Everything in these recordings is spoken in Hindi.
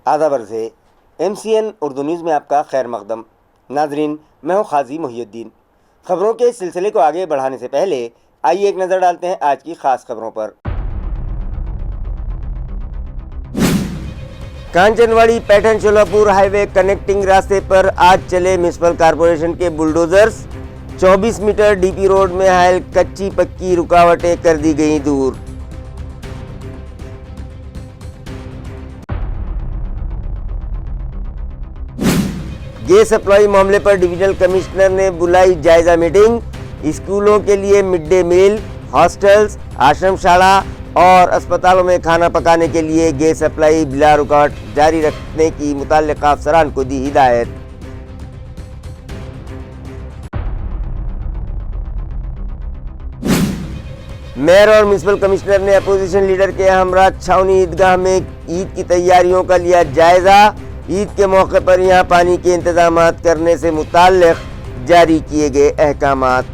आदाब अर्ज़ MCN उर्दू न्यूज़ में आपका खैर मकदम। नाजरीन, मैं हूँ खाजी मोहिउद्दीन। खबरों के सिलसिले को आगे बढ़ाने से पहले आइए एक नज़र डालते हैं आज की ख़ास खबरों पर। कांचनवाड़ी पैठन शोलापुर हाईवे कनेक्टिंग रास्ते पर आज चले म्यूनिसिपल कॉरपोरेशन के बुलडोजर्स। 24 मीटर DP रोड में हायल कच्ची पक्की रुकावटें कर दी गई दूर। गैस सप्लाई मामले पर डिविजनल कमिश्नर ने बुलाई जायजा मीटिंग। स्कूलों के लिए मिड डे मील, हॉस्टल्स, आश्रमशाला और अस्पतालों में खाना पकाने के लिए गैस सप्लाई बिला रुकावट जारी रखने की मुतल्लिका अफसरान को दी हिदायत। मेयर और म्यूनिसिपल कमिश्नर ने अपोजिशन लीडर के हमरा छावनी ईदगाह में ईद की तैयारियों का लिया जायजा। ईद के मौके पर यहां पानी के इंतजामात करने से मुताल्लिक जारी किए गए अहकामात।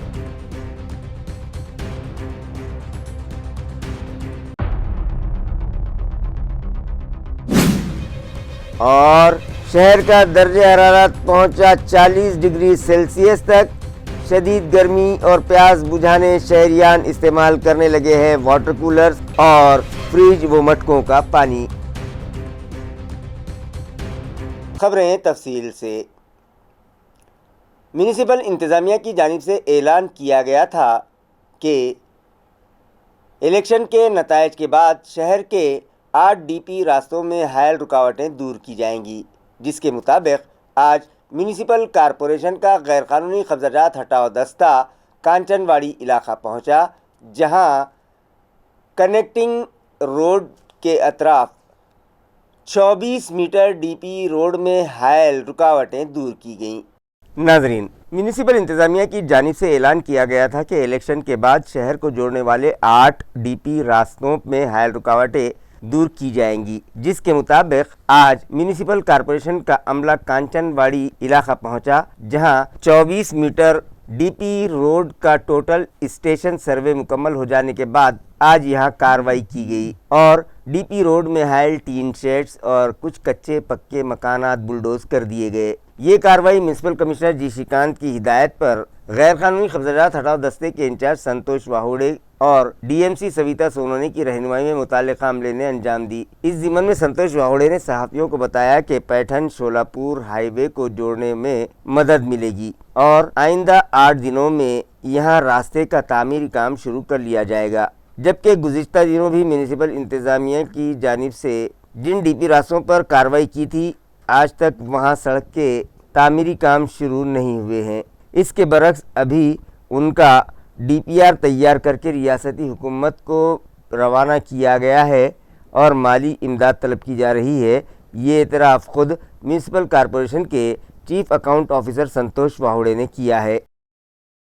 और शहर का दर्जे हरारत पहुंचा 40 डिग्री सेल्सियस तक। शदीद गर्मी और प्यास बुझाने शहरियान इस्तेमाल करने लगे हैं वाटर कूलर्स और फ्रिज व मटकों का पानी। खबरें तफसील से। म्यूनिसिपल इंतज़ामिया की जानिब से ऐलान किया गया था कि इलेक्शन के नताइज के बाद शहर के 8 DP रास्तों में हायल रुकावटें दूर की जाएंगी, जिसके मुताबिक आज म्यूनिसिपल कॉरपोरेशन का गैरकानूनी कब्जाजात हटाओ दस्ता कांचनवाड़ी इलाका पहुंचा, जहां कनेक्टिंग रोड के अतराफ 24 मीटर DP रोड में हायल रुकावटें दूर की गईं। नाजरीन, म्यूनिसिपल इंतज़ामिया की जानिब से ऐलान किया गया था कि इलेक्शन के बाद शहर को जोड़ने वाले 8 DP रास्तों में हायल रुकावटें दूर की जाएंगी, जिसके मुताबिक आज म्यूनिसिपल कॉरपोरेशन का अमला कांचनवाड़ी इलाका पहुंचा, जहां 24 मीटर DP रोड का टोटल स्टेशन सर्वे मुकम्मल हो जाने के बाद आज यहां कार्रवाई की गई और DP रोड में हायल टीन शेड्स और कुछ कच्चे पक्के मकानात बुलडोज कर दिए गए। ये कार्रवाई म्यूनिसिपल कमिश्नर जी श्रीकांत की हिदायत पर गैर कानूनी कब्जाजात हटाओ दस्ते के इंचार्ज संतोष वाहुड़े और DMC सविता सोनोनी की रहनुमाई में मुताल्लिका अमले ने अंजाम दी। इस ज़िम्मन में संतोष वाहुड़े ने सहाफ़ियों को बताया कि पैठन शोलापुर हाईवे को जोड़ने में मदद मिलेगी और आइंदा 8 दिनों में यहां रास्ते का तामीरी काम शुरू कर लिया जाएगा, जबकि गुज़िश्ता दिनों भी म्यूनिसिपल इंतज़ामिया की जानिब से जिन DP रास्तों पर कार्रवाई की थी, आज तक वहां सड़क के तामीरी काम शुरू नहीं हुए हैं। इसके बरक्स अभी उनका DPR तैयार करके रियासती हुकूमत को रवाना किया गया है और माली इमदाद तलब की जा रही है। ये एतराफ़ खुद म्यूनिसिपल कॉरपोरेशन के चीफ अकाउंट ऑफिसर संतोष वाहुड़े ने किया है।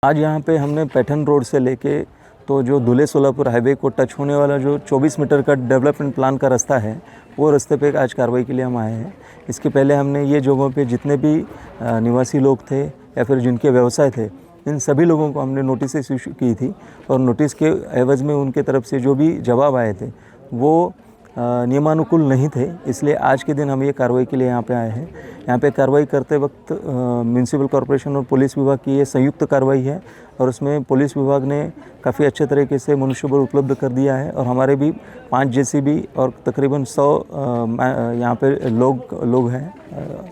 आज यहाँ पे हमने पैठन रोड से लेके तो जो धुले सोलापुर हाईवे को टच होने वाला जो 24 मीटर का डेवलपमेंट प्लान का रास्ता है, वो रास्ते पे आज कार्रवाई के लिए हम आए हैं। इसके पहले हमने ये जगहों पे जितने भी निवासी लोग थे या फिर जिनके व्यवसाय थे, इन सभी लोगों को हमने नोटिस इशू की थी और नोटिस के एवज़ में उनके तरफ से जो भी जवाब आए थे वो नियमानुकूल नहीं थे। इसलिए आज के दिन हम ये कार्रवाई के लिए यहाँ पे आए हैं। यहाँ पे कार्रवाई करते वक्त म्यूनिसिपल कॉरपोरेशन और पुलिस विभाग की ये संयुक्त कार्रवाई है और उसमें पुलिस विभाग ने काफ़ी अच्छे तरीके से मनुष्यबल उपलब्ध कर दिया है और हमारे भी 5 JCB और तकरीबन 100 यहाँ पे लोग हैं,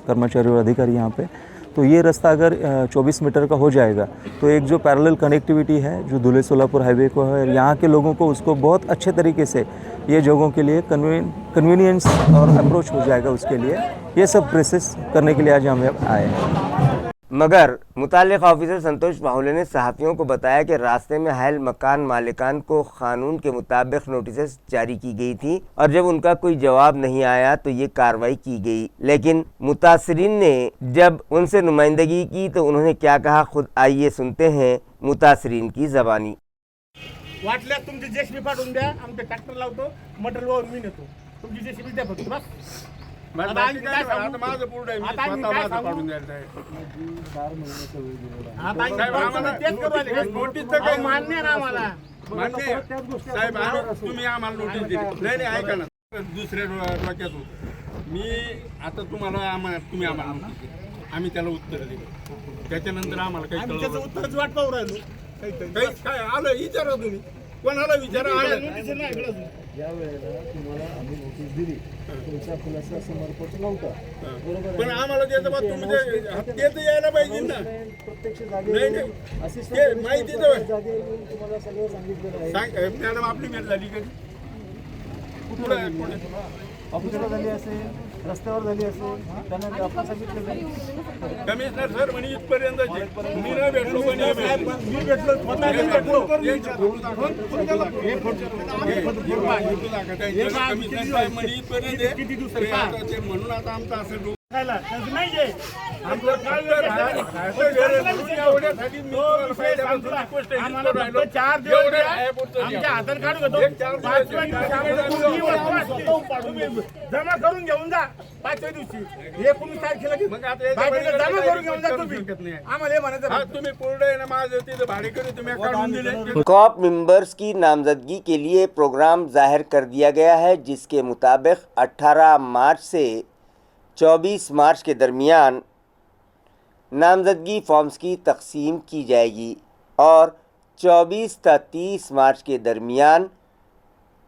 कर्मचारी और अधिकारी यहाँ पे। तो ये रास्ता अगर 24 मीटर का हो जाएगा तो एक जो पैरेलल कनेक्टिविटी है जो धुले सोलापुर हाईवे को है, यहाँ के लोगों को उसको बहुत अच्छे तरीके से ये जगहों के लिए कन्वीनियंस और अप्रोच हो जाएगा। उसके लिए ये सब प्रोसेस करने के लिए आज हम आए हैं। मगर मुताल्लिका ऑफिसर संतोष वाहुड़े ने सहाफ़ियों को बताया कि रास्ते में हायल मकान मालिकान को कानून के मुताबिक नोटिस जारी की गई थी और जब उनका कोई जवाब नहीं आया तो ये कार्रवाई की गई। लेकिन मुतासरीन ने जब उनसे नुमाइंदगी की तो उन्होंने क्या कहा, खुद आइए सुनते हैं मुतासरीन की ज़बानी। वाटल्यास तुमची JCB पाठवून द्या, आमचे ट्रॅक्टर लावतो, मटेरियल वाहून मी नेतो, तुमची JCB द्या फक्त बस। आता माझं पूर्ण आहे, आता पाठवून द्यायला आहे। आता तेच करू आले, नोटीस तर काही मान्य ना आम्हाला, मान्य साहेब तुम्ही आम्हाला नोटीस दिली नाही, ऐका ना दुसऱ्या डोक्यात मी आता तुम्ही आम्हाला नोटीस दिली. आम्ही त्याला उत्तर दिली. त्याच्यानंतर आम्हाला काही कळलं नाही. उत्तरच वाट पाहू राहिलो. काय आलं विचारा तुम्ही, कोणाला विचारा. ज्या वेळेला तुम्हाला आम्ही नोटीस दिली तुमचा खुलासा समर्पक नव्हता, बरोबर. पण आम्हाला त्याचं बाबत तुम्ही ते यायला पाहिजे ना. प्रत्यक्ष ते माहिती तर तुम्हाला सगळं सांगितलेलं आहे. मॅडम आपली भेट झाली कधी? ऑफिसला झाली असेल, रस्त्यावर झाली असेल, त्यांना आपण सांगितलं नाही. कमिशनर सर म्हणे इथपर्यंत मी नाही भेटलो, पण मी भेटलो. म्हणून आता आमचं असं जमा करून घेऊन जा 5व्या दिवशी 19 तारखेला जमा करून घेऊन जा. तुम्ही आम्हाला म्हणायचं तुम्ही पूर्ण ना माझं तिथं भाडेकरी तुम्ही काढून दिले. कॉप मेंबर्स की नामजदगी के लिए प्रोग्राम जाहिर कर दिया गया है, जिसके मुताबिक 18 मार्च से 24 मार्च के दरमियान नामजदगी फॉर्म्स की तकसीम की जाएगी और 24 से 30 मार्च के दरमियान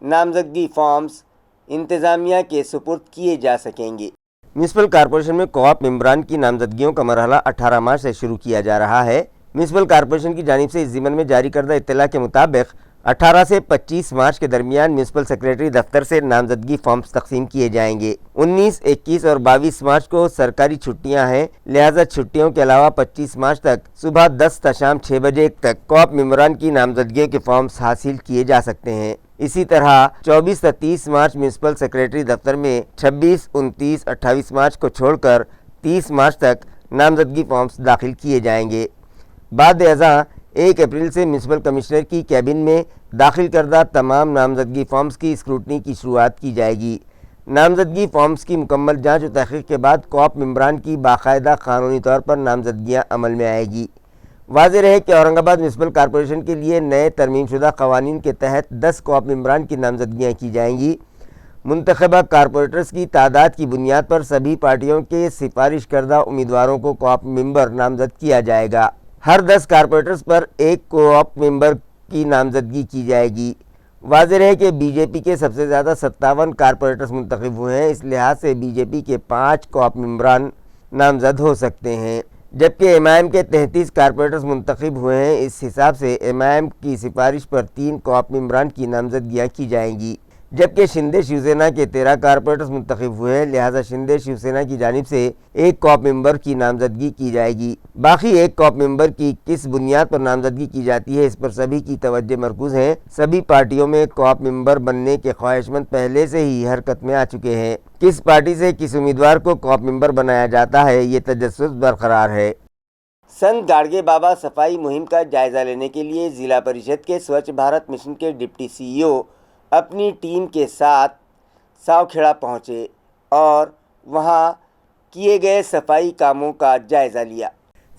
नामजदगी फॉर्म्स इंतज़ामिया के सुपुर्द किए जा सकेंगे। म्यूनसिपल कॉरपोरेशन में कोऑप मेंबरान की नामजदगियों का मरहला 18 मार्च से शुरू किया जा रहा है। म्यूनसिपल कॉरपोरेशन की जानिब से इस ज़िम्मन में जारी करदा इत्तला के मुताबिक 18 से 25 मार्च के दरमियान म्यूनसिपल सेक्रेटरी दफ्तर से नामजदगी फॉर्म्स तकसीम किए जाएंगे। 19, 21 और 22 मार्च को सरकारी छुट्टियां हैं, लिहाजा छुट्टियों के अलावा 25 मार्च तक सुबह 10 से शाम 6 बजे तक कोऑप मेंबरान की नामजदगियों के फॉर्म्स हासिल किए जा सकते हैं। इसी तरह 24 से 30 मार्च म्यूनसिपल सेक्रेटरी दफ्तर में 26, 29, 28 मार्च को छोड़कर 30 मार्च तक नामजदगी फॉर्म्स दाखिल किए जाएंगे। बाद 1 अप्रैल से म्यूनसिपल कमिश्नर की कैबिन में दाखिल करदा तमाम नामजदगी फॉर्म्स की स्क्रूटनी की शुरुआत की जाएगी। नामजदगी फॉर्म्स की मुकम्मल जांच और तहकीक के बाद कोऑप मेंबरान की बाकायदा कानूनी तौर पर नामजदगियाँ अमल में आएगी। वाज़ेह रहे कि औरंगाबाद म्यूनसिपल कॉरपोरेशन के लिए नए तरमीमशुदा कवानीन के तहत 10 कोऑप मेंबरान की नामजदगियाँ की जाएंगी। मुंतखबा कॉरपोरेटर्स की तादाद की बुनियाद पर सभी पार्टियों के सिफारिश करदा उम्मीदवारों को कोऑप मेंबर नामजद किया जाएगा। हर 10 कॉरपोरेटर्स पर एक कोऑप मेंबर की नामजदगी की जाएगी। वाज़ेह है कि बीजेपी के सबसे ज़्यादा 57 कॉरपोरेटर्स मुंतखब हुए हैं, इस लिहाज से बीजेपी के 5 कोऑप मेंबरान नामजद हो सकते हैं, जबकि एमआईएम के 33 कॉरपोरेटर्स मुंतखब हुए हैं। इस हिसाब से एमआईएम की सिफारिश पर 3 कोऑप मेंबरान की नामजदगियाँ की जाएंगी, जबकि शिंदे शिवसेना के 13 कॉरपोरेटर्स मुंतखब हुए हैं, लिहाजा शिंदे शिवसेना की जानिब से एक कोऑप मेंबर की नामजदगी की जाएगी। बाकी एक कोऑप मेंबर की किस बुनियाद पर नामजदगी की जाती है, इस पर सभी की तवज्जो मरकूज है। सभी पार्टियों में कोऑप मेंबर बनने के ख्वाहिशमंद पहले से ही हरकत में आ चुके हैं। किस पार्टी से किस उम्मीदवार को कोऑप मेंबर बनाया जाता है, ये तजस्सुस बरकरार है। संत गाड़गे बाबा सफाई मुहिम का जायज़ा लेने के लिए ज़िला परिषद के स्वच्छ भारत मिशन के डिप्टी सीईओ अपनी टीम के साथ सावखेड़ा पहुँचे और वहाँ किए गए सफाई कामों का जायज़ा लिया।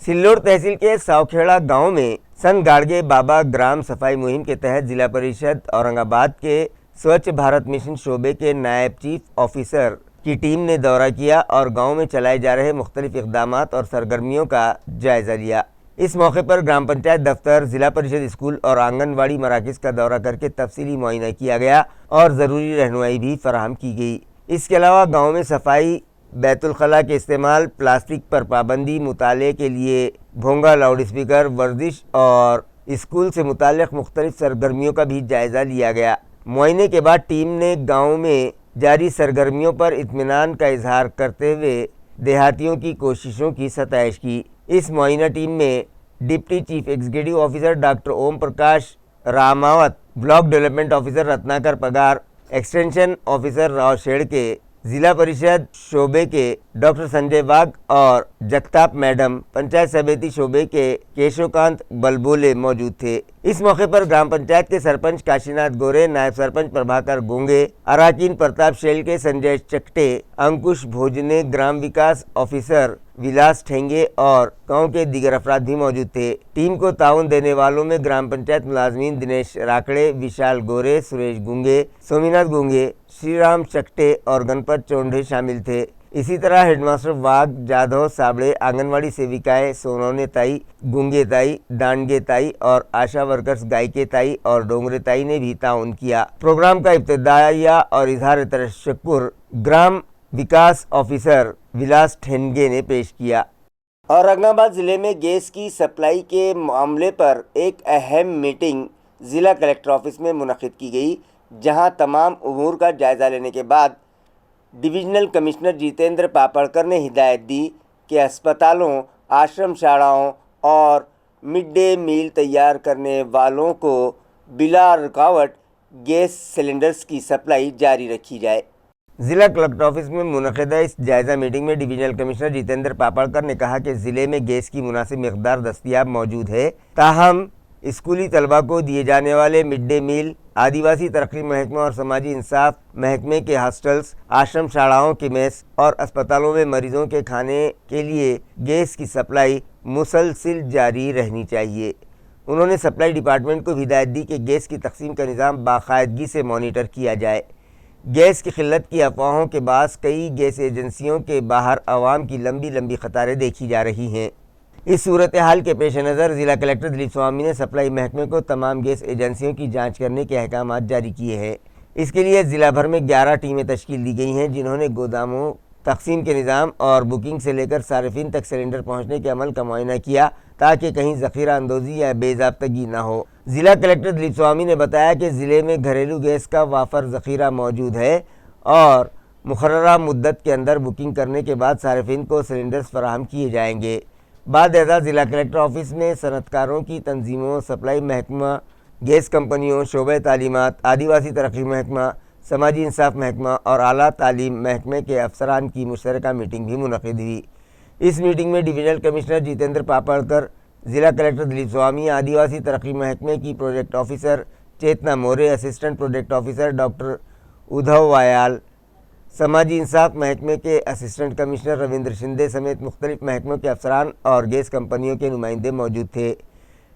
सिल्लोड तहसील के सावखेड़ा गांव में संत गाड़गे बाबा ग्राम सफाई मुहिम के तहत ज़िला परिषद औरंगाबाद के स्वच्छ भारत मिशन शोबे के नायब चीफ ऑफिसर की टीम ने दौरा किया और गांव में चलाए जा रहे मुख्तलिफ इक़दामात और सरगर्मियों का जायज़ा लिया। इस मौके पर ग्राम पंचायत दफ्तर, ज़िला परिषद स्कूल और आंगनवाड़ी मराकज़ का दौरा करके तफसीली मुआयना किया गया और ज़रूरी रहनुमाई भी फराहम की गई। इसके अलावा गाँव में सफाई, बैतुल खला के इस्तेमाल, प्लास्टिक पर पाबंदी, मुताले के लिए भोंगा लाउड स्पीकर, वर्जिश और स्कूल से मुताल्लिक़ मुख्तलिफ सरगर्मियों का भी जायज़ा लिया गया। मुआयने के बाद टीम ने गाँव में जारी सरगर्मियों पर इत्मीनान का इजहार करते हुए देहातियों की कोशिशों की सताइश की। इस मुआयना टीम में deputy chief executive officer doctor Om Prakash Ramawat, block development officer Ratnakar Pagar, extension officer Rao Shedke, ज़िला परिषद शोबे के डॉक्टर संजय वाघ और जगताप मैडम, पंचायत समिति शोबे के केशवकांत बलबोले मौजूद थे। इस मौके पर ग्राम पंचायत के सरपंच काशीनाथ गोरे, नायब सरपंच प्रभाकर गोंगे, अराकीन प्रताप शेल के संजय चकटे, अंकुश भोजने, ग्राम विकास ऑफिसर विलास ठेंगे और गांव के दीगर अफराद भी मौजूद थे। टीम को ताउन देने वालों में ग्राम पंचायत मुलाजमीन दिनेश राकड़े, विशाल गोरे, सुरेश गुंगे, सोमीनाथ गुंगे, श्रीराम चकटे और गणपत चौंढे शामिल थे। इसी तरह हेडमास्टर वाघ, जाधव साबड़े, आंगनवाड़ी सेविकाएं सोनौने ताई, गुंगे ताई, डांडगे ताई और आशा वर्कर्स गायके ताई और डोंगरे ताई ने भी ताउन किया। प्रोग्राम का इब्तिदाइया और इजहार तशक्कुर ग्राम विकास ऑफिसर विलास ठेंगे ने पेश किया। औरंगाबाद ज़िले में गैस की सप्लाई के मामले पर एक अहम मीटिंग ज़िला कलेक्टर ऑफिस में मुनक़िद की गई, जहां तमाम उमूर का जायज़ा लेने के बाद डिविजनल कमिश्नर जितेंद्र पापड़कर ने हिदायत दी कि अस्पतालों, आश्रम शालाओं और मिड डे मील तैयार करने वालों को बिला रुकावट गैस सिलेंडर्स की सप्लाई जारी रखी जाए। ज़िला कलेक्टर ऑफिस में मुनक़िदा इस जायज़ा मीटिंग में डिविजनल कमिश्नर जितेंद्र पापड़कर ने कहा कि ज़िले में गैस की मुनासिब मिक़दार दस्तयाब मौजूद है, ताहम स्कूली तलबा को दिए जाने वाले मिड डे मील, आदिवासी तरक्की महकमा और समाजी इंसाफ महकमे के हॉस्टल्स, आश्रम शालाओं के मेस और अस्पतालों में मरीजों के खाने के लिए गैस की सप्लाई मुसलसिल जारी रहनी चाहिए। उन्होंने सप्लाई डिपार्टमेंट को हिदायत दी कि गैस की तकसीम का निज़ाम बाकायदगी से मॉनिटर किया जाए। गैस की किल्लत की अफवाहों के बास कई गैस एजेंसियों के बाहर आवाम की लंबी लंबी कतारें देखी जा रही हैं। इस सूरत हाल के पेश नज़र ज़िला कलेक्टर दिलीप स्वामी ने सप्लाई महकमे को तमाम गैस एजेंसियों की जांच करने के अहकाम जारी किए हैं। इसके लिए ज़िला भर में 11 टीमें तश्कील दी गई हैं, जिन्होंने गोदामों, तकसीम के निज़ाम और बुकिंग से लेकर सार्फिन तक सिलेंडर पहुँचने के अमल का मुआयना किया, ताकि कहीं ज़ख़ीरा अंदोज़ी या बेज़ाब्तगी न हो। ज़िला कलेक्टर दिलीप स्वामी ने बताया कि ज़िले में घरेलू गैस का वाफर ज़ख़ीरा मौजूद है और मुक़र्ररा मुद्दत के अंदर बुकिंग करने के बाद सार्फिन को सिलेंडर्स फराहम किए जाएंगे। बाद ज़िला कलेक्टर ऑफिस में सनतकारों की तंजीमों, सप्लाई महकमा, गैस कंपनियों, शोबे तालीमात, आदिवासी तरक्की महकमा, समाजी इंसाफ महकमा और आला तालीम महकमे के अफसरान की मुश्तरका मीटिंग भी मुनक़िद हुई। इस मीटिंग में डिविजनल कमिश्नर जितेंद्र पापड़कर, ज़िला कलेक्टर दिलीप स्वामी, आदिवासी तरक्की महकमे की project officer Chetna More, assistant project officer doctor Uddhav Wayal, समाजी इंसाफ महकमे के असिस्टेंट कमिश्नर रविंद्र शिंदे समेत मुख्तलिफ महकमों के अफसरान और गैस कंपनियों के नुमाइंदे मौजूद थे।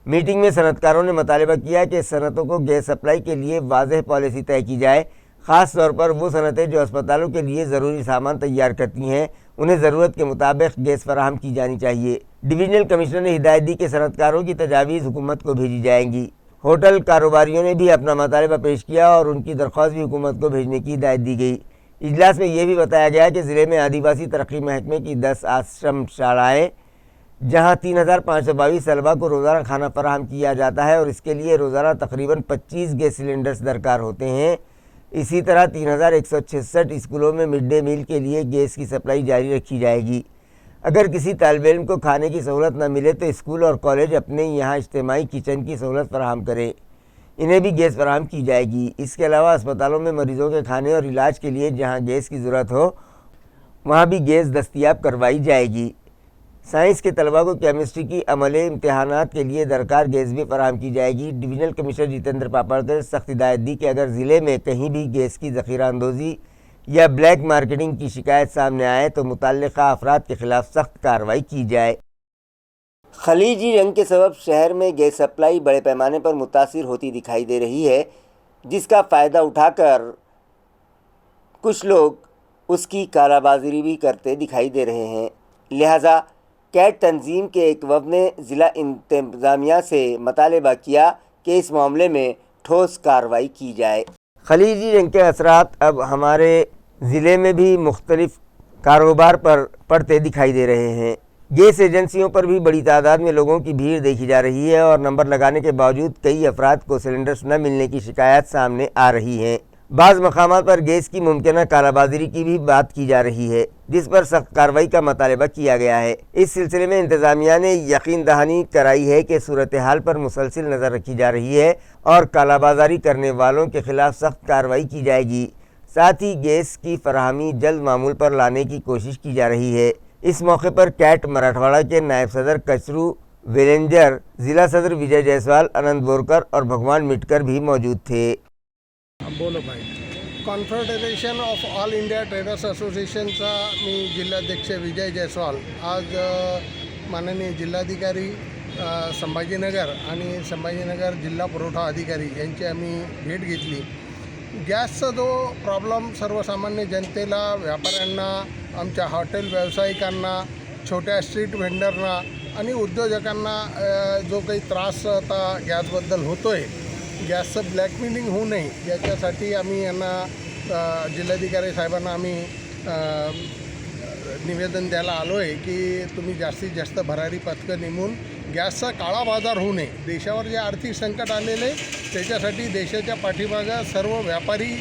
मीटिंग में सनतकारों ने मुतालबा किया कि सनतों को गैस सप्लाई के लिए वाज़ेह पॉलिसी तय की जाए। ख़ास तौर पर वो सनतें जो अस्पतालों के लिए ज़रूरी सामान तैयार करती हैं, उन्हें ज़रूरत के मुताबिक गैस फराहम की जानी चाहिए। डिविजनल कमिश्नर ने हिदायत दी कि सनतकारों की तजावीज़ हुकूमत को भेजी जाएंगी। होटल कारोबारियों ने भी अपना मुतालबा पेश किया और उनकी दरख्वास्त भी हुकूमत को भेजने की हिदायत दी गई। इजलास में यह भी बताया गया कि ज़िले में आदिवासी तरक्की महकमे की 10 आश्रम शालाएँ, जहाँ 3522 तलबा को रोज़ाना खाना फराहम किया जाता है और इसके लिए रोज़ाना तकरीबन 25 गैस सिलेंडर्स दरकार होते हैं। इसी तरह 3166 स्कूलों में मिड डे मील के लिए गैस की सप्लाई जारी रखी जाएगी। अगर किसी तालिब इल्म को खाने की सहूलत न मिले तो स्कूल और कॉलेज अपने यहाँ इज्तिमाई किचन की सहूलत फराहम करें, इन्हें भी गैस फराहम की जाएगी। इसके अलावा अस्पतालों में मरीज़ों के खाने और इलाज के लिए जहाँ गैस की ज़रूरत हो वहाँ भी गैस दस्तयाब करवाई जाएगी। साइंस के तलबा को केमिस्ट्री की अमले इम्तहानात के लिए दरकार गैस भी फराहम की जाएगी। डिविजनल कमिश्नर जितेंद्र पापड़कर ने सख्त हिदायत दी कि अगर ज़िले में कहीं भी गैस की ज़ख़ीरा अंदोज़ी या ब्लैक मार्केटिंग की शिकायत सामने आए तो मुतल्लिक़ा अफराद के ख़िलाफ़ सख्त कार्रवाई की जाए। खलीजी जंग के सबब शहर में गैस सप्लाई बड़े पैमाने पर मुतासिर होती दिखाई दे रही है, जिसका फ़ायदा उठाकर कुछ लोग उसकी कालाबाज़ारी भी करते दिखाई दे रहे हैं। लिहाजा कैट तंजीम के एक वफ़द ने ज़िला इंतज़ामिया से मुतालबा किया कि इस मामले में ठोस कार्रवाई की जाए। खलीजी जंग के असरात अब हमारे ज़िले में भी मुख्तलिफ कारोबार पर पड़ते दिखाई दे रहे हैं। गैस एजेंसियों पर भी बड़ी तादाद में लोगों की भीड़ देखी जा रही है और नंबर लगाने के बावजूद कई अफराद को सिलेंडर्स न मिलने की शिकायत सामने आ रही हैं। बाज़ मकामात पर गैस की मुमकिना कालाबाज़ारी की भी बात की जा रही है, जिस पर सख्त कार्रवाई का मुतालबा किया गया है। इस सिलसिले में इंतज़ामिया ने यकीन दहानी कराई है कि सूरत हाल पर मुसलसिल नज़र रखी जा रही है और कालाबाज़ारी करने वालों के खिलाफ सख्त कार्रवाई की जाएगी। साथ ही गैस की फराहमी जल्द मामूल पर लाने की कोशिश की जा रही है। इस मौके पर कैट मराठवाड़ा के नायब सदर कचरू वेलेंजर, जिला सदर विजय जायसवाल, आनंद बोरकर और भगवान मिटकर भी मौजूद थे। बोलो भाई। Confederation of all India traders असोसिएशनचा मी जिल्हाध्यक्ष विजय जायसवाल आज माननीय जिल्हाधिकारी संभाजीनगर आणि संभाजीनगर जिल्हा पुरवठा अधिकारी यांची आम्ही भेट घेतली। गॅसचा जो प्रॉब्लेम सर्वसामान्य जनतेला, व्यापाऱ्यांना, आमच्या हॉटेल व्यावसायिकांना, छोट्या स्ट्रीट व्हेंडरना आणि उद्योजकांना जो काही त्रास आता गॅसबद्दल होतो आहे, गॅसचं ब्लॅकमेलिंग होऊ नये याच्यासाठी आम्ही यांना जिल्हाधिकारी साहेबांना आम्ही निवेदन द्यायला आलो आहे की तुम्ही जास्तीत जास्त भरारी पथकं नेमून गॅसचा काळा बाजार होऊ नये। देशावर जे आर्थिक संकट आलेले त्याच्यासाठी देशाच्या पाठीमागं सर्व व्यापारी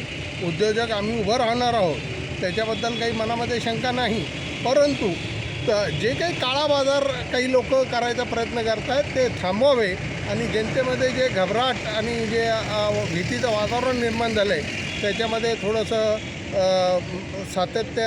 उद्योजक आम्ही उभं राहणार आहोत, त्याच्याबद्दल काही मनामध्ये शंका नाही। परंतु जे काही काळा बाजार काही लोक करायचा प्रयत्न करत आहेत ते थांबवावे आणि जनतेमध्ये जे घबराट आणि जे भीतीचं वातावरण निर्माण झालं आहे त्याच्यामध्ये थोडंसं सातत्य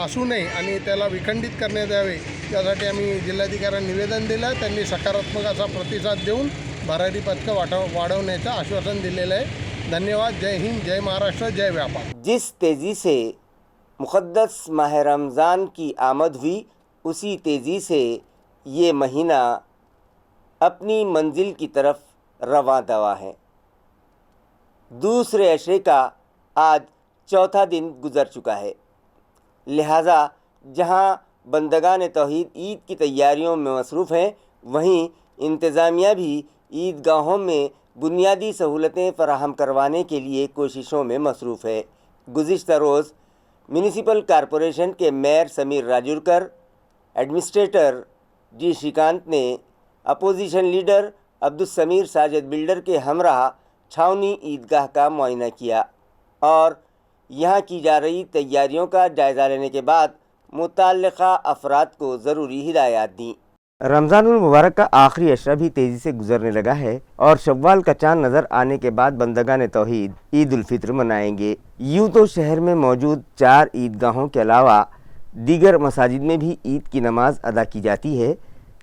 असू नये आणि त्याला विखंडित करण्यात यावे यासाठी आम्ही जिल्हाधिकाऱ्यांना निवेदन दिलं। त्यांनी सकारात्मक असा प्रतिसाद देऊन भरारी पथकं वाढवण्याचं आश्वासन दिलेलं आहे। धन्यवाद। जय हिंद, जय महाराष्ट्र, जय व्यापार। जिस तेज़ी से मुक़द्दस माह रमज़ान की आमद हुई, उसी तेज़ी से ये महीना अपनी मंजिल की तरफ रवां दवा है। दूसरे अशरे का आज चौथा दिन गुज़र चुका है, लिहाजा जहां बंदगान तौहीद ईद की तैयारियों में मसरूफ़ हैं, वहीं इंतज़ामिया भी ईदगाहों में बुनियादी सहूलतें फराहम करवाने के लिए कोशिशों में मसरूफ़ है। गुज़िश्ता रोज़ म्यूनिसिपल कॉरपोरेशन के मेयर समीर राजूरकर, एडमिनिस्ट्रेटर जी श्रीकांत ने opposition leader Abdul Sameer Sajid builder के हमरा छावनी ईदगाह का मुआयना किया और यहाँ की जा रही तैयारियों का जायज़ा लेने के बाद मुताल्लिक़ा अफराद को ज़रूरी हिदायत दी। रमज़ानुल मुबारक का आखिरी अशरा भी तेज़ी से गुजरने लगा है और शव्वाल का चाँद नज़र आने के बाद बंदगान तौहीद ईद उल फित्र मनाएंगे। यूँ तो शहर में मौजूद 4 ईदगाहों के अलावा दीगर मसाजिद में भी ईद की नमाज अदा की जाती है,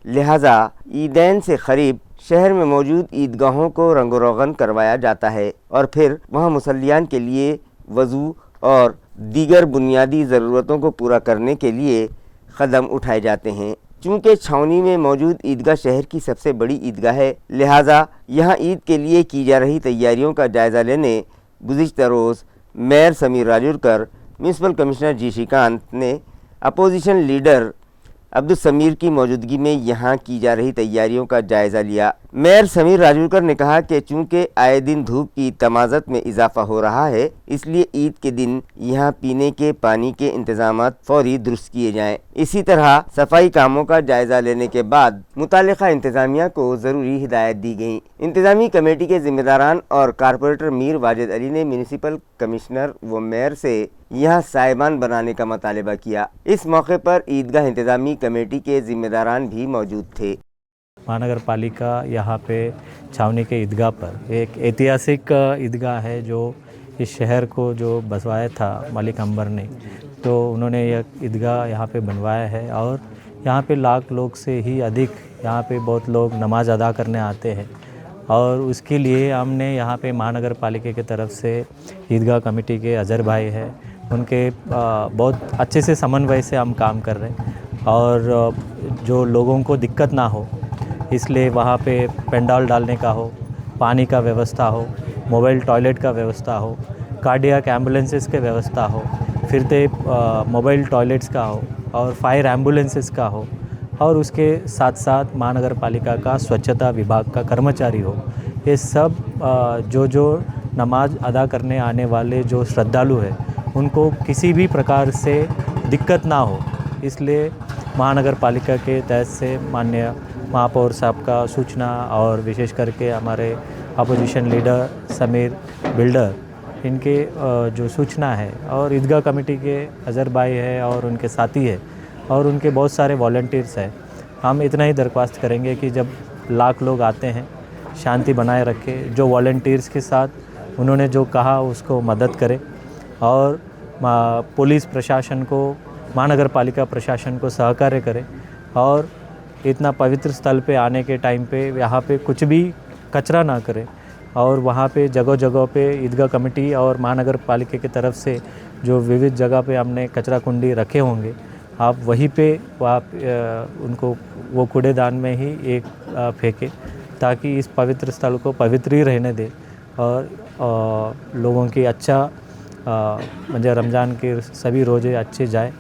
लिहाजा ईदैन से करीब शहर में मौजूद ईदगाहों को रंगो रोगन करवाया जाता है और फिर वहाँ मुसल्लियान के लिए वज़ू और दीगर बुनियादी ज़रूरतों को पूरा करने के लिए कदम उठाए जाते हैं। चूँकि छावनी में मौजूद ईदगाह शहर की सबसे बड़ी ईदगाह है, लिहाजा यहाँ ईद के लिए की जा रही तैयारियों का जायज़ा लेने गुज़िश्ता रोज़ mayor Sameer Rajurkar, municipal commissioner ji Shrikant ने अपोजिशन लीडर अब्दुल समीर की मौजूदगी में यहाँ की जा रही तैयारियों का जायज़ा लिया। मेयर समीर राजूरकर ने कहा कि चूँकि आए दिन धूप की तमाज़त में इजाफा हो रहा है, इसलिए ईद के दिन यहाँ पीने के पानी के इंतजामात फौरी दुरुस्त किए जाएं। इसी तरह सफाई कामों का जायज़ा लेने के बाद मुताल्लिक़ा इंतज़ामिया को ज़रूरी हिदायत दी गई। इंतज़ामी कमेटी के ज़िम्मेदारान और कारपोरेटर मीर वाजिद अली ने म्यूनिसिपल कमिश्नर व मेयर से यहाँ साइबान बनाने का मुतालबा किया। इस मौके पर ईदगाह इंतज़ामी कमेटी के ज़िम्मेदारान भी मौजूद थे। महानगर पालिका यहाँ पे छावनी के ईदगाह पर एक ऐतिहासिक ईदगाह है जो इस शहर को जो बसवाया था मालिक अंबर ने, तो उन्होंने यह ईदगाह यहाँ पे बनवाया है और यहाँ पे लाख लोग से ही अधिक यहाँ पे बहुत लोग नमाज अदा करने आते हैं और उसके लिए हमने यहाँ पे महानगर पालिका की तरफ से ईदगाह कमेटी के अजहर भाई है, उनके बहुत अच्छे से समन्वय से हम काम कर रहे हैं और जो लोगों को दिक्कत ना हो इसलिए वहाँ पे पंडाल डालने का हो, पानी का व्यवस्था हो, मोबाइल टॉयलेट का व्यवस्था हो, कार्डियक एम्बुलेंसेस के व्यवस्था हो, फिरते मोबाइल टॉयलेट्स का हो और फायर एम्बुलेंसेस का हो और उसके साथ साथ महानगर पालिका का स्वच्छता विभाग का कर्मचारी हो। ये सब जो नमाज अदा करने आने वाले जो श्रद्धालु हैं उनको किसी भी प्रकार से दिक्कत ना हो, इसलिए महानगर पालिका के तहत से माननीय महापौर साहब का सूचना और विशेष करके हमारे अपोजिशन लीडर समीर बिल्डर इनके जो सूचना है और ईदगाह कमेटी के अजहर भाई है और उनके साथी है और उनके बहुत सारे वॉलंटियर्स हैं। हम इतना ही दरख्वास्त करेंगे कि जब लाख लोग आते हैं शांति बनाए रखें, जो वॉलंटियर्स के साथ उन्होंने जो कहा उसको मदद करें और पुलिस प्रशासन को, महानगर पालिका प्रशासन को सहकार्य करें और इतना पवित्र स्थल पे आने के टाइम पे यहाँ पे कुछ भी कचरा ना करें और वहाँ पे जगह जगह पे ईदगाह कमेटी और महानगर पालिका की तरफ से जो विविध जगह पे हमने कचरा कुंडी रखे होंगे, आप वहीं पे उनको वो कूड़ेदान में ही एक फेंकें ताकि इस पवित्र स्थल को पवित्र ही रहने दें और लोगों की अच्छा म्हणजे रमज़ान के सभी रोज़े अच्छे जाए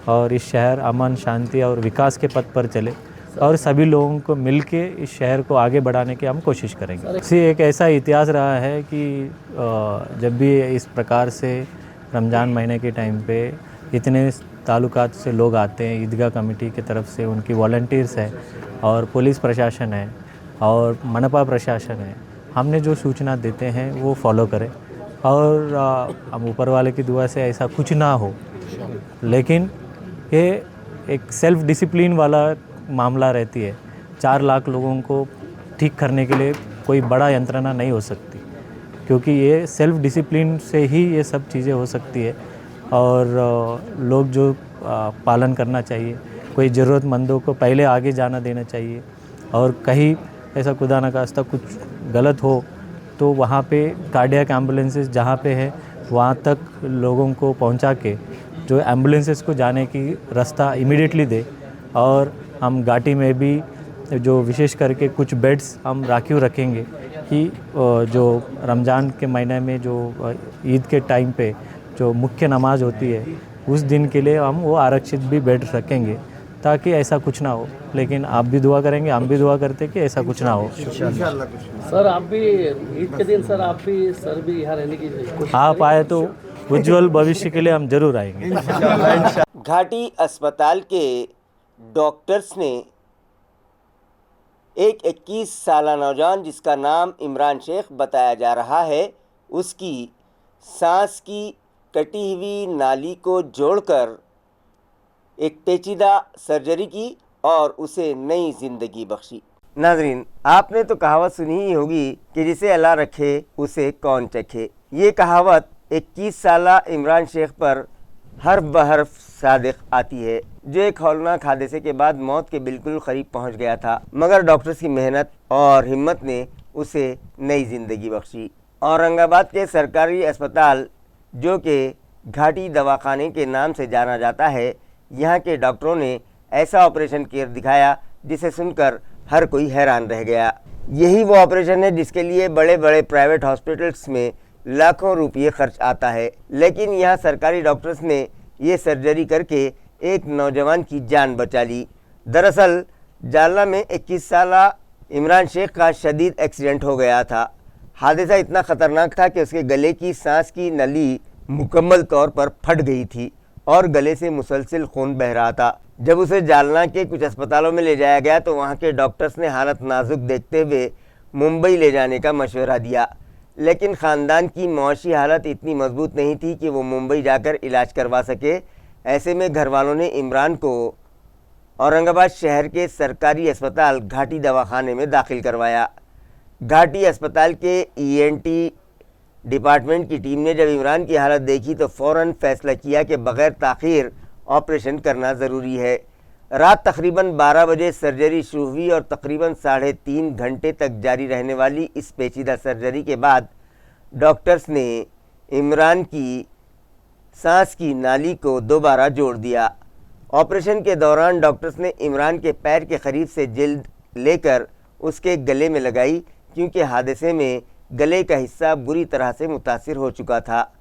और इस शहर अमन, शांति और विकास के पथ पर चले और सभी लोगों को मिलके इस शहर को आगे बढ़ाने की हम कोशिश करेंगे। इसी एक ऐसा इतिहास रहा है कि जब भी इस प्रकार से रमज़ान महीने के टाइम पे इतने ताल्लुकात से लोग आते हैं, ईदगाह कमेटी की तरफ से उनकी वॉलंटियर्स है और पुलिस प्रशासन है और मनपा प्रशासन है, हमने जो सूचना देते हैं वो फॉलो करें और हम ऊपर वाले की दुआ से ऐसा कुछ ना हो। लेकिन ये एक सेल्फ डिसिप्लिन वाला मामला रहती है। 4 लाख लोगों को ठीक करने के लिए कोई बड़ा यंत्रणा नहीं हो सकती, क्योंकि ये सेल्फ डिसिप्लिन से ही ये सब चीज़ें हो सकती है और लोग जो पालन करना चाहिए, कोई ज़रूरतमंदों को पहले आगे जाना देना चाहिए और कहीं ऐसा खुदा न खास्ता कुछ गलत हो तो वहाँ पे कार्डियक एम्बुलेंसेस जहाँ पे है वहाँ तक लोगों को पहुँचा के जो एम्बुलेंसेस को जाने की रास्ता इमीडिएटली दे और हम घाटी में भी जो विशेष करके कुछ बेड्स हम राखीव रखेंगे कि जो रमज़ान के महीने में जो ईद के टाइम पे जो मुख्य नमाज होती है उस दिन के लिए हम वो आरक्षित भी बेड रखेंगे ताकि ऐसा कुछ ना हो। लेकिन आप भी दुआ करेंगे, हम भी दुआ करते कि ऐसा कुछ ना हो। सर आप भी ईद के दिन सर भी यहाँ रहने की कोशिश आप आए तो उज्जवल भविष्य के लिए हम जरूर आएंगे। घाटी अस्पताल के डॉक्टर्स ने एक 21 साला नौजवान जिसका नाम इमरान शेख बताया जा रहा है, उसकी सांस की कटी हुई नाली को जोड़कर एक पेचीदा सर्जरी की और उसे नई ज़िंदगी बख्शी। नाजरीन, आपने तो कहावत सुनी ही होगी कि जिसे अल्लाह रखे उसे कौन चखे। ये कहावत 21 साला इमरान शेख पर हर्फ बहर्फ सादिक आती है, जो एक हौलनाक हादसे के बाद मौत के बिल्कुल करीब पहुंच गया था, मगर डॉक्टर्स की मेहनत और हिम्मत ने उसे नई ज़िंदगी बख्शी। औरंगाबाद के सरकारी अस्पताल जो कि घाटी दवाखाने के नाम से जाना जाता है, यहाँ के डॉक्टरों ने ऐसा ऑपरेशन किया दिखाया जिसे सुनकर हर कोई हैरान रह गया। यही वो ऑपरेशन है जिसके लिए बड़े बड़े प्राइवेट हॉस्पिटल्स में लाखों रुपये खर्च आता है, लेकिन यहाँ सरकारी डॉक्टर्स ने ये सर्जरी करके एक नौजवान की जान बचा ली। दरअसल जालना में 21 साला इमरान शेख का शदीद एक्सीडेंट हो गया था। हादसा इतना ख़तरनाक था कि उसके गले की सांस की नली मुकम्मल तौर पर फट गई थी और गले से मुसलसल खून बह रहा था। जब उसे जालना के कुछ अस्पतालों में ले जाया गया तो वहाँ के डॉक्टर्स ने हालत नाजुक देखते हुए मुंबई ले जाने का मशवरा दिया, लेकिन ख़ानदान की मुआशी हालत इतनी मजबूत नहीं थी कि वो मुंबई जाकर इलाज करवा सके। ऐसे में घर वालों ने इमरान को औरंगाबाद शहर के सरकारी अस्पताल घाटी दवाखाने में दाखिल करवाया। घाटी अस्पताल के ENT डिपार्टमेंट की टीम ने जब इमरान की हालत देखी तो फ़ौरन फैसला किया कि बग़ैर ताख़ीर ऑपरेशन करना ज़रूरी है। रात तकरीबन 12 बजे सर्जरी शुरू हुई और तकरीबन 3.5 घंटे तक जारी रहने वाली इस पेचीदा सर्जरी के बाद डॉक्टर्स ने इमरान की सांस की नाली को दोबारा जोड़ दिया। ऑपरेशन के दौरान डॉक्टर्स ने इमरान के पैर के करीब से जिल्द लेकर उसके गले में लगाई, क्योंकि हादसे में गले का हिस्सा बुरी तरह से मुतासिर हो चुका था।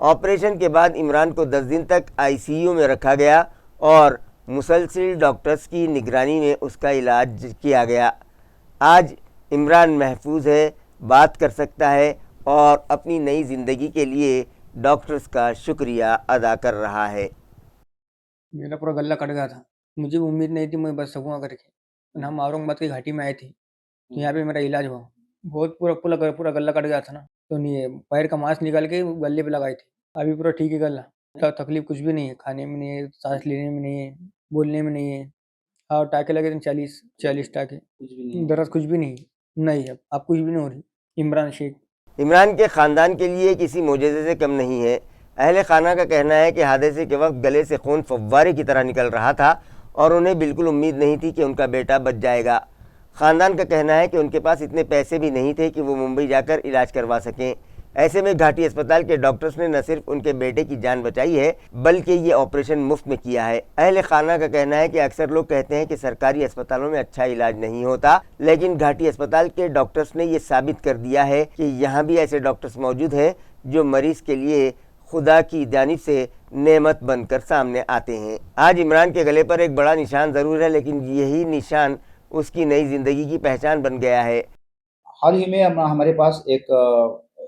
ऑपरेशन के बाद इमरान को 10 दिन तक ICU में रखा गया और मुसलसल डॉक्टर्स की निगरानी में उसका इलाज किया गया। आज इमरान महफूज है, बात कर सकता है और अपनी नई ज़िंदगी के लिए डॉक्टर्स का शुक्रिया अदा कर रहा है। मेरा पूरा गला कट गया था, मुझे उम्मीद नहीं थी मैं बच सकूँगा करके। हम औरंगाबाद की घाटी में आए थे तो यहाँ पे मेरा इलाज हुआ। बहुत पूरा गला कट गया था ना, तो नहीं पैर का मांस निकाल के गले पे लगाई थी। अभी पूरा ठीक है गला, तकलीफ कुछ भी नहीं है, खाने में नहीं है, सांस लेने में नहीं है, बोलने में नहीं है। और टाँके लगे थे 40 टाँके, दर्द कुछ भी नहीं है, अब कुछ भी नहीं हो रही। इमरान शेख इमरान के ख़ानदान के लिए किसी मोजज़े से कम नहीं है, अहले खाना का कहना है कि हादसे के वक्त गले से खून फव्वारे की तरह निकल रहा था और उन्हें बिल्कुल उम्मीद नहीं थी कि उनका बेटा बच जाएगा। ख़ानदान का कहना है कि उनके पास इतने पैसे भी नहीं थे कि वो मुंबई जाकर इलाज करवा सकें। ऐसे में घाटी अस्पताल के डॉक्टर्स ने न सिर्फ उनके बेटे की जान बचाई है बल्कि ये ऑपरेशन मुफ्त में किया है। अहले खाना का कहना है कि अक्सर लोग कहते हैं कि सरकारी अस्पतालों में अच्छा इलाज नहीं होता, लेकिन घाटी अस्पताल के डॉक्टर्स ने ये साबित कर दिया है कि यहाँ भी ऐसे डॉक्टर्स मौजूद हैं जो मरीज के लिए खुदा की जानिब से नेमत बनकर सामने आते हैं। आज इमरान के गले पर एक बड़ा निशान ज़रूर है, लेकिन यही निशान उसकी नई ज़िंदगी की पहचान बन गया है। हाल ही में हमारे पास एक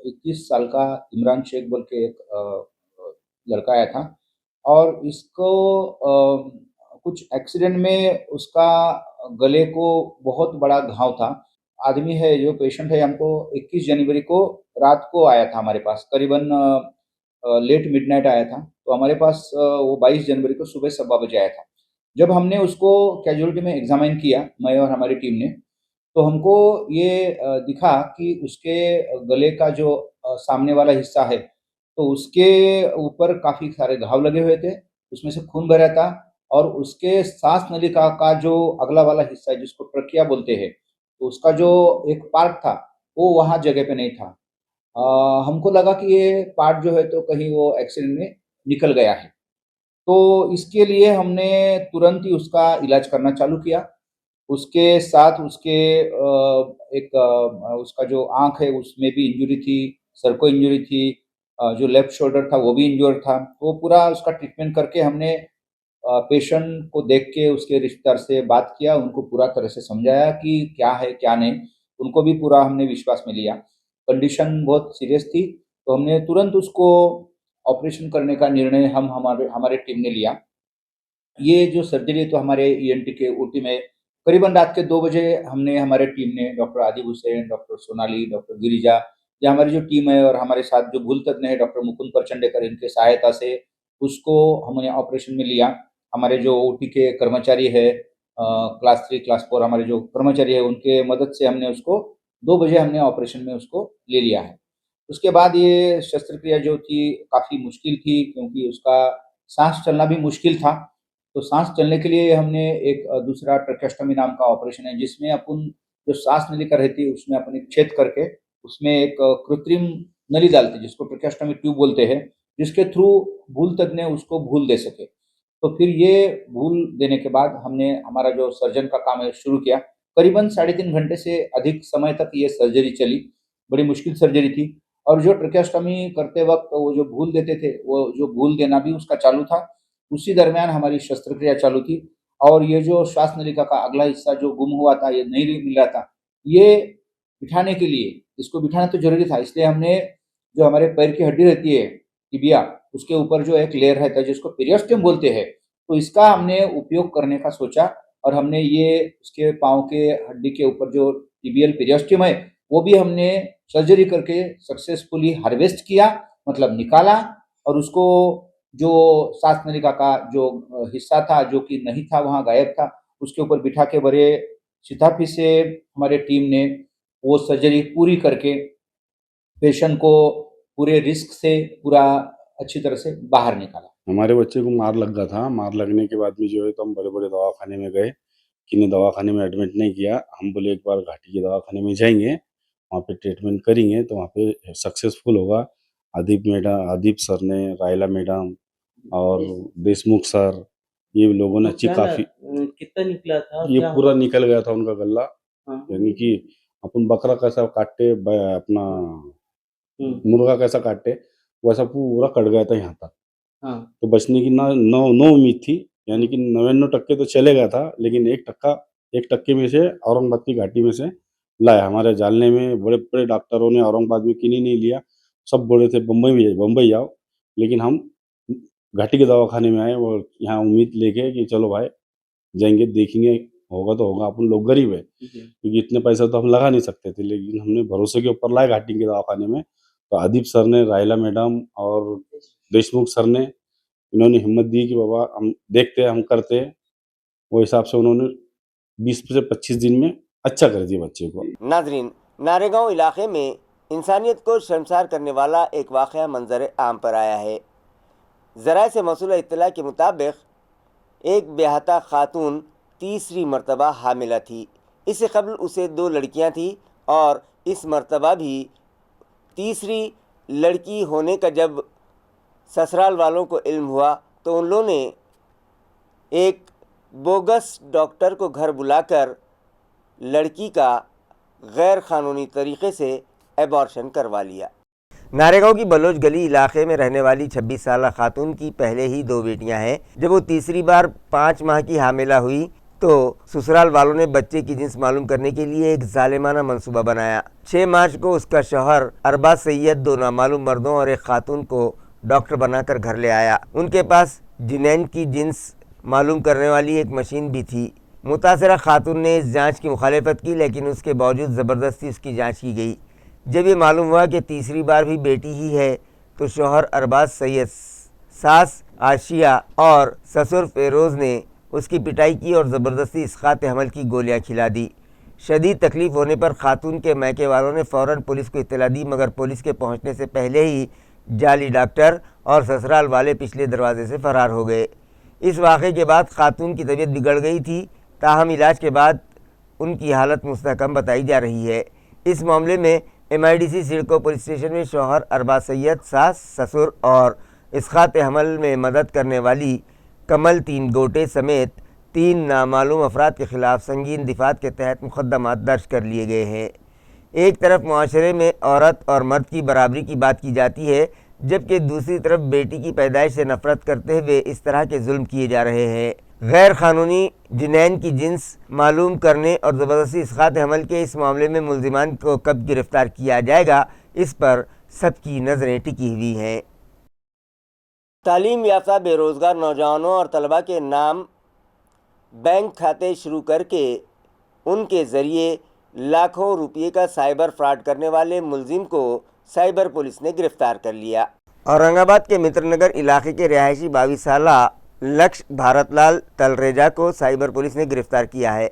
21 साल का इमरान शेख बोल के एक लड़का आया था और इसको कुछ एक्सीडेंट में उसका गले को बहुत बड़ा घाव था। आदमी है जो पेशेंट है हमको 21 जनवरी को रात को आया था हमारे पास, करीबन लेट मिडनाइट आया था। तो हमारे पास वो 22 जनवरी को सुबह 7 बजे आया था। जब हमने उसको कैजुअलिटी में एग्जामिन किया, मैं और हमारी टीम ने, तो हमको ये दिखा कि उसके गले का जो सामने वाला हिस्सा है तो उसके ऊपर काफ़ी सारे घाव लगे हुए थे, उसमें से खून बह रहा था और उसके सांस नलिका का जो अगला वाला हिस्सा है जिसको ट्रकिया बोलते हैं, तो उसका जो एक पार्ट था वो वहाँ जगह पे नहीं था। हमको लगा कि ये पार्ट जो है तो कहीं वो एक्सीडेंट में निकल गया है, तो इसके लिए हमने तुरंत ही उसका इलाज करना चालू किया। उसके साथ उसके उसका जो आँख है उसमें भी इंजरी थी, सर को इंजरी थी, जो लेफ्ट शोल्डर था वो भी इंजर्ड था। वो पूरा उसका ट्रीटमेंट करके हमने पेशेंट को देख के उसके रिश्तेदार से बात किया, उनको पूरा तरह से समझाया कि क्या है क्या नहीं, उनको भी पूरा हमने विश्वास में लिया। कंडीशन बहुत सीरियस थी, तो हमने तुरंत उसको ऑपरेशन करने का निर्णय हमारे टीम ने लिया। ये जो सर्जरी तो हमारे ईएनटी के ओटी में करीबन रात के 2 बजे हमने हमारे टीम ने doctor Adib Hussain, doctor Sonali, doctor Girija, या हमारी जो टीम है और हमारे साथ जो भूल तज्ञ है डॉक्टर मुकुंद परचंडेकर, इनके सहायता से उसको हमने ऑपरेशन में लिया। हमारे जो ओटी के कर्मचारी है, क्लास 3 क्लास 4 हमारे जो कर्मचारी है उनके मदद से हमने उसको 2 बजे हमने ऑपरेशन में उसको ले लिया है। उसके बाद ये शस्त्रक्रिया जो थी काफ़ी मुश्किल थी, क्योंकि उसका सांस चलना भी मुश्किल था। तो सांस चलने के लिए हमने एक दूसरा ट्रैकेस्टोमी नाम का ऑपरेशन है, जिसमें अपन जो सांस नलिका रहती है उसमें अपन एक छेद करके उसमें एक कृत्रिम नली डालते हैं जिसको ट्रैकेस्टोमी ट्यूब बोलते हैं, जिसके थ्रू भूल तज्ञ उसको भूल दे सके। तो फिर ये भूल देने के बाद हमने हमारा जो सर्जन का काम है शुरू किया। करीबन 3.5 घंटे से अधिक समय तक ये सर्जरी चली, बड़ी मुश्किल सर्जरी थी। और जो ट्रैकेस्टोमी करते वक्त वो जो भूल देते थे, वो जो भूल देना भी उसका चालू था। उसी दरमियान हमारी शस्त्रक्रिया चालू थी और ये जो श्वास नलिका का अगला हिस्सा जो गुम हुआ था, ये नहीं मिल रहा था, ये बिठाने के लिए, इसको बिठाना तो जरूरी था, इसलिए हमने जो हमारे पैर की हड्डी रहती है टिबिया, उसके ऊपर जो एक लेयर रहता है जिसको पेरियोस्टियम बोलते हैं, तो इसका हमने उपयोग करने का सोचा और हमने ये उसके पाँव के हड्डी के ऊपर जो टिबियल पेरियोस्टियम है वो भी हमने सर्जरी करके सक्सेसफुली हार्वेस्ट किया, मतलब निकाला, और उसको जो सांस नलिका का जो हिस्सा था जो कि नहीं था वहाँ गायब था, उसके ऊपर बिठा के बड़े शिताफी से हमारे टीम ने वो सर्जरी पूरी करके पेशेंट को पूरे रिस्क से पूरा अच्छी तरह से बाहर निकाला। हमारे बच्चे को मार लग गया था। मार लगने के बाद में जो है तो हम बड़े बड़े दवाखाने में गए, किन्हीं दवाखाने में एडमिट नहीं किया। हम बोले एक बार घाटी के दवाखाने में जाएंगे, वहाँ पे ट्रीटमेंट करेंगे तो वहाँ पे सक्सेसफुल होगा। आदिब सर ने, रायला मैडम और देशमुख सर, ये लोगों ने अच्छी काफ़ी, कितना निकला था? ये पूरा निकल गया था उनका गला। हाँ। यानी कि अपन बकरा कैसा काटते, अपना मुर्गा कैसा काटते, वैसा पूरा कट गया था यहाँ तक। हाँ। तो बचने की ना नो उम्मीद थी, यानी कि 99% तो चले गया था, लेकिन 1% में से औरंगाबाद की घाटी में से लाया। हमारे जालने में बड़े बड़े डॉक्टरों ने औरंगाबाद में किन्हीं नहीं लिया, सब बोले थे बम्बई जाओ, लेकिन हम घाटी के दवाखाने में आए और यहाँ उम्मीद लेके कि चलो भाई जाएंगे, देखेंगे, होगा तो होगा। अपन लोग गरीब है, क्योंकि इतने पैसा तो हम लगा नहीं सकते थे, लेकिन हमने भरोसे के ऊपर लाए घाटी के दवाखाने में। तो आदिब सर ने, रायला मैडम और देशमुख सर ने, इन्होंने हिम्मत दी कि बाबा हम देखते हैं, हम करते हैं। वो हिसाब से उन्होंने 20 से 25 दिन में अच्छा कर दिया बच्चे को। नाजरीन, नारेगांव इलाके में इंसानियत को शर्मसार करने वाला एक वाक़या मंजर आम पर आया है। ज़राए से मौसूल इत्तला के मुताबिक एक बेहता खातून तीसरी मर्तबा हामिला थी। इससे कबल उसे 2 लड़कियां थीं और इस मर्तबा भी तीसरी लड़की होने का जब ससुराल वालों को इल्म हुआ तो उन लोगों ने एक बोगस डॉक्टर को घर बुलाकर लड़की का गैर कानूनी तरीक़े से एबॉर्शन करवा लिया। नारेगांव की बलोच गली इलाके में रहने वाली 26 साला खातून की पहले ही 2 बेटियां हैं। जब वो तीसरी बार 5 माह की हामिला हुई तो ससुराल वालों ने बच्चे की जिन्स मालूम करने के लिए एक जालिमाना मंसूबा बनाया। 6 मार्च को उसका शौहर अरबाज सैयद 2 नामालूम मर्दों और एक खातून को डॉक्टर बनाकर घर ले आया। उनके पास जिनैन की जिन्स मालूम करने वाली एक मशीन भी थी। मुतासरा खातून ने इस जांच की मुखालिफत की, लेकिन उसके बावजूद ज़बरदस्ती उसकी जांच की गई। जब ये मालूम हुआ कि तीसरी बार भी बेटी ही है तो शौहर अरबाज सैयद, सास आशिया और ससुर फेरोज़ ने उसकी पिटाई की और ज़बरदस्ती इसक़ात हमल की गोलियां खिला दी। शदीद तकलीफ़ होने पर खातून के मैके वालों ने फ़ौरन पुलिस को इत्तला दी, मगर पुलिस के पहुंचने से पहले ही जाली डॉक्टर और ससुराल वाले पिछले दरवाजे से फ़रार हो गए। इस वाक़े के बाद खातून की तबीयत बिगड़ गई थी, ताहम इलाज के बाद उनकी हालत मुस्तहकम बताई जा रही है। इस मामले में MIDC सिडको पुलिस स्टेशन में शौहर अरबाज सैयद, सास, ससुर और इसक़ात हमल में मदद करने वाली कमल 3 गोटे समेत 3 नामालूम अफराद के ख़िलाफ़ संगीन दिफ़ात के तहत मुक़दमात दर्ज कर लिए गए हैं। एक तरफ मुआशरे में औरत और मर्द की बराबरी की बात की जाती है, जबकि दूसरी तरफ बेटी की पैदाइश से नफ़रत करते हुए इस तरह के जुल्म किए जा रहे हैं। गैर कानूनी जिनैन की जिन्स मालूम करने और ज़बरदस्ती इसक़ात हमल के इस मामले में मुल्ज़िमान को कब गिरफ़्तार किया जाएगा, इस पर सबकी नज़रें टिकी हुई हैं। तालीम याफ्ता बेरोज़गार नौजवानों और तलबा के नाम बैंक खाते शुरू करके उनके ज़रिए लाखों रुपये का साइबर फ्रॉड करने वाले मुलजिम को साइबर पुलिस ने गिरफ़्तार कर लिया। औरंगाबाद के मित्रनगर इलाके के रिहायशी 22 साला लक्ष्य भारतलाल तलरेजा को साइबर पुलिस ने गिरफ़्तार किया है।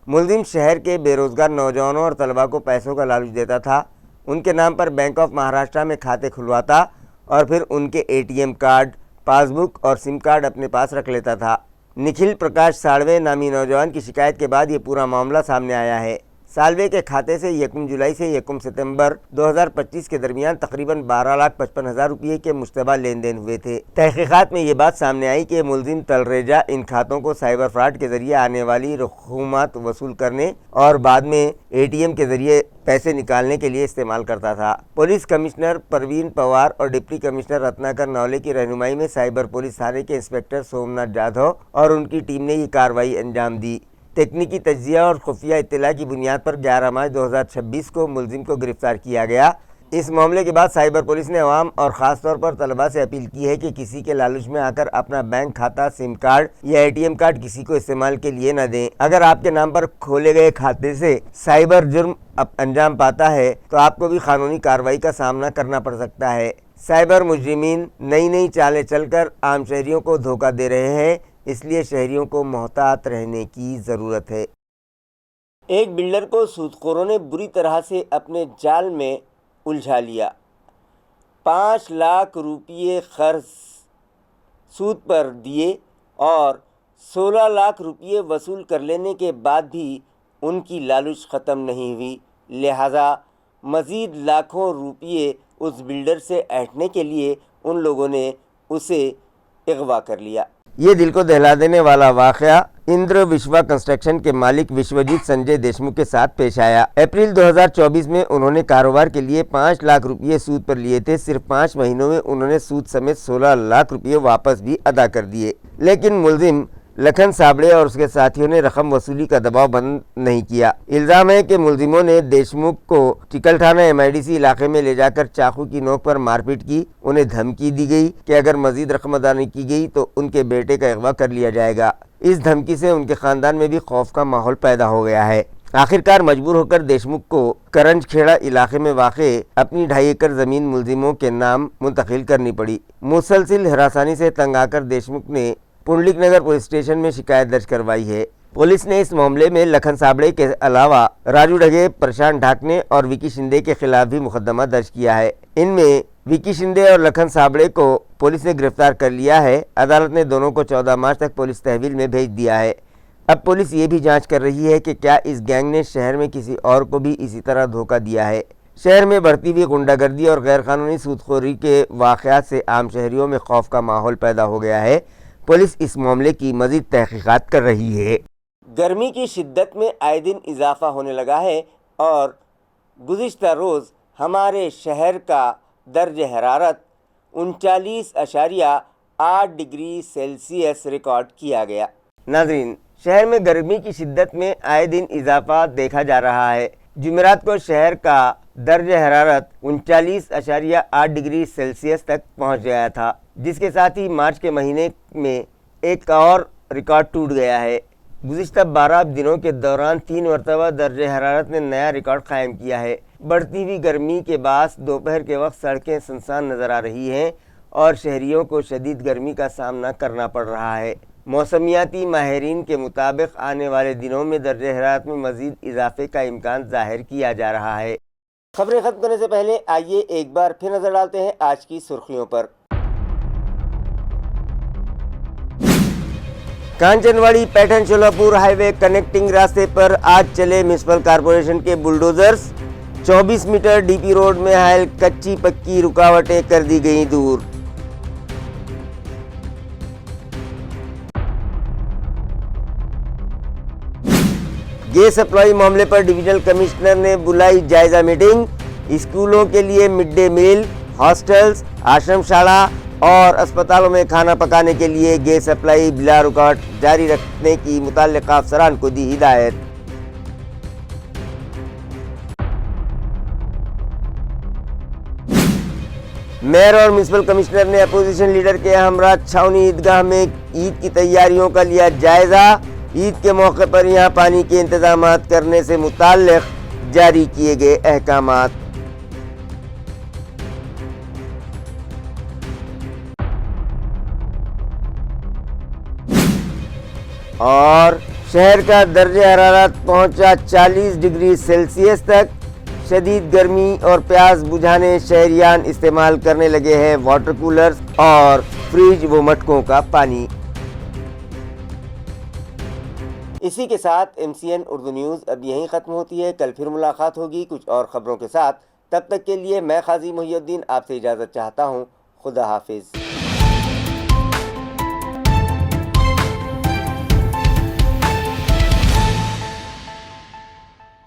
मुलजिम शहर के बेरोज़गार नौजवानों और तलबा को पैसों का लालच देता था, उनके नाम पर बैंक ऑफ महाराष्ट्र में खाते खुलवाता और फिर उनके ATM कार्ड, पासबुक और सिम कार्ड अपने पास रख लेता था। निखिल प्रकाश साड़वे नामी नौजवान की शिकायत के बाद ये पूरा मामला सामने आया है। सालवे के खाते से 1 जुलाई से 1 सितंबर 2025 के दरमियान तकरीबन 12,55,000 रुपये के मुश्तबा लेन देन हुए थे। तहकीकात में ये बात सामने आई कि मुलजिम तलरेजा इन खातों को साइबर फ्रॉड के जरिए आने वाली रकूमात वसूल करने और बाद में ATM के जरिए पैसे निकालने के लिए इस्तेमाल करता था। पुलिस कमिश्नर परवीन पवार और डिप्टी कमिश्नर रत्नाकर नौले की रहनुमाई में साइबर पुलिस थाने के इंस्पेक्टर सोमनाथ जाधव और उनकी टीम ने ये कार्रवाई अंजाम दी। तकनीकी तज्जिया और खुफिया इत्तला की बुनियाद पर 11 मार्च 2026 को मुलजिम को गिरफ़्तार किया गया। इस मामले के बाद साइबर पुलिस ने अवाम और ख़ास तौर पर तलबा से अपील की है कि किसी के लालच में आकर अपना बैंक खाता, सिम कार्ड या ATM कार्ड किसी को इस्तेमाल के लिए न दें। अगर आपके नाम पर खोले गए खाते से साइबर जुर्म अंजाम पाता है तो आपको भी कानूनी कार्रवाई का सामना करना पड़ सकता है। साइबर मुजरिमीन नई नई चालें चलकर आम शहरियों को धोखा दे रहे हैं, इसलिए शहरियों को मोहतात रहने की ज़रूरत है। एक बिल्डर को सूदखोरों ने बुरी तरह से अपने जाल में उलझा लिया। 5 लाख रुपये कर्ज सूद पर दिए और 16 लाख रुपये वसूल कर लेने के बाद भी उनकी लालच ख़त्म नहीं हुई, लिहाजा मज़ीद लाखों रुपये उस बिल्डर से ऐंठने के लिए उन लोगों ने उसे अगवा कर लिया। ये दिल को दहला देने वाला वाक़या इंद्र विश्वा कंस्ट्रक्शन के मालिक विश्वजीत संजय देशमुख के साथ पेश आया। अप्रैल 2024 में उन्होंने कारोबार के लिए 5 लाख रुपये सूद पर लिए थे। सिर्फ 5 महीनों में उन्होंने सूद समेत 16 लाख रुपये वापस भी अदा कर दिए, लेकिन मुलजिम लखन साबड़े और उसके साथियों ने रकम वसूली का दबाव बंद नहीं किया। इल्ज़ाम है कि मुलजिमों ने देशमुख को टिकल थाना MIDC इलाके में ले जाकर चाकू की नोक पर मारपीट की। उन्हें धमकी दी गई कि अगर मजीद रकम अदा नहीं की गई तो उनके बेटे का अगवा कर लिया जाएगा। इस धमकी से उनके ख़ानदान में भी खौफ का माहौल पैदा हो गया है। आखिरकार मजबूर होकर देशमुख को करंजखेड़ा इलाके में वाक़े अपनी 2.5 एकड़ ज़मीन मुलजिमों के नाम मुंतकिल करनी पड़ी। मुसलसिल हरासानी से तंग आकर देशमुख ने पुंडलिक नगर पुलिस स्टेशन में शिकायत दर्ज करवाई है। पुलिस ने इस मामले में लखन साबड़े के अलावा राजू ढगे, प्रशांत ढाकने और विकी शिंदे के खिलाफ भी मुकदमा दर्ज किया है। इनमें विकी शिंदे और लखन साबड़े को पुलिस ने गिरफ्तार कर लिया है। अदालत ने दोनों को 14 मार्च तक पुलिस तहवील में भेज दिया है। अब पुलिस ये भी जांच कर रही है कि क्या इस गैंग ने शहर में किसी और को भी इसी तरह धोखा दिया है। शहर में बढ़ती हुई गुंडागर्दी और गैरकानूनी सूदखोरी के वाक़यात से आम शहरियों में खौफ का माहौल पैदा हो गया है। पुलिस इस मामले की मज़ीद तहकीकात कर रही है। गर्मी की शिद्दत में आए दिन इजाफा होने लगा है और गुज़िश्ता रोज़ हमारे शहर का दर्ज हरारत 39.8 डिग्री सेल्सियस रिकॉर्ड किया गया। नाज़रीन, शहर में गर्मी की शिद्दत में आए दिन इजाफा देखा जा रहा है। जुमेरात को शहर का दर्ज हरारत 39.8 डिग्री सेल्सियस तक पहुंच गया था, जिसके साथ ही मार्च के महीने में एक और रिकॉर्ड टूट गया है। गुज़िश्ता 12 दिनों के दौरान 3 मरतबा दर्ज हरारत ने नया रिकॉर्ड कायम किया है। बढ़ती हुई गर्मी के बाद दोपहर के वक्त सड़कें सुनसान नज़र आ रही हैं और शहरियों को शदीद गर्मी का सामना करना पड़ रहा है। मौसमियाती माहिरीन के मुताबिक आने वाले दिनों में दर्ज हरारत में मज़ीद इजाफे का इम्कान ज़ाहिर किया जा रहा है। खबरें ख़त्म करने से पहले आइए एक बार फिर नज़र डालते हैं आज की सुर्खियों पर। कांचनवाड़ी पैठन शोलापुर हाईवे कनेक्टिंग रास्ते पर आज चले म्युनिसिपल कॉरपोरेशन के बुलडोजर्स। 24 मीटर डीपी रोड में हायल कच्ची पक्की रुकावटें कर दी गई दूर। गैस सप्लाई मामले पर डिविजनल कमिश्नर ने बुलाई जायजा मीटिंग। स्कूलों के लिए मिड डे मील, हॉस्टल्स, आश्रमशाला और अस्पतालों में खाना पकाने के लिए गैस सप्लाई बिला रुकावट जारी रखने की मुतल्लिका अफसरान को दी हिदायत। मेयर और म्युनिसिपल कमिश्नर ने अपोजिशन लीडर के हमरा छावनी ईदगाह में ईद की तैयारियों का लिया जायजा। ईद के मौके पर यहां पानी के इंतजामात करने से मुताल्लिक जारी किए गए अहकामात। और शहर का दर्ज हरारत पहुंचा 40 डिग्री सेल्सियस तक। शदीद गर्मी और प्यास बुझाने शहरियान इस्तेमाल करने लगे हैं वाटर कूलर्स और फ्रिज व मटकों का पानी। इसी के साथ MCN उर्दू न्यूज़ अब यहीं ख़त्म होती है। कल फिर मुलाकात होगी कुछ और ख़बरों के साथ। तब तक के लिए मैं काजी मोहिउद्दीन आपसे इजाज़त चाहता हूँ। खुदा हाफिज़।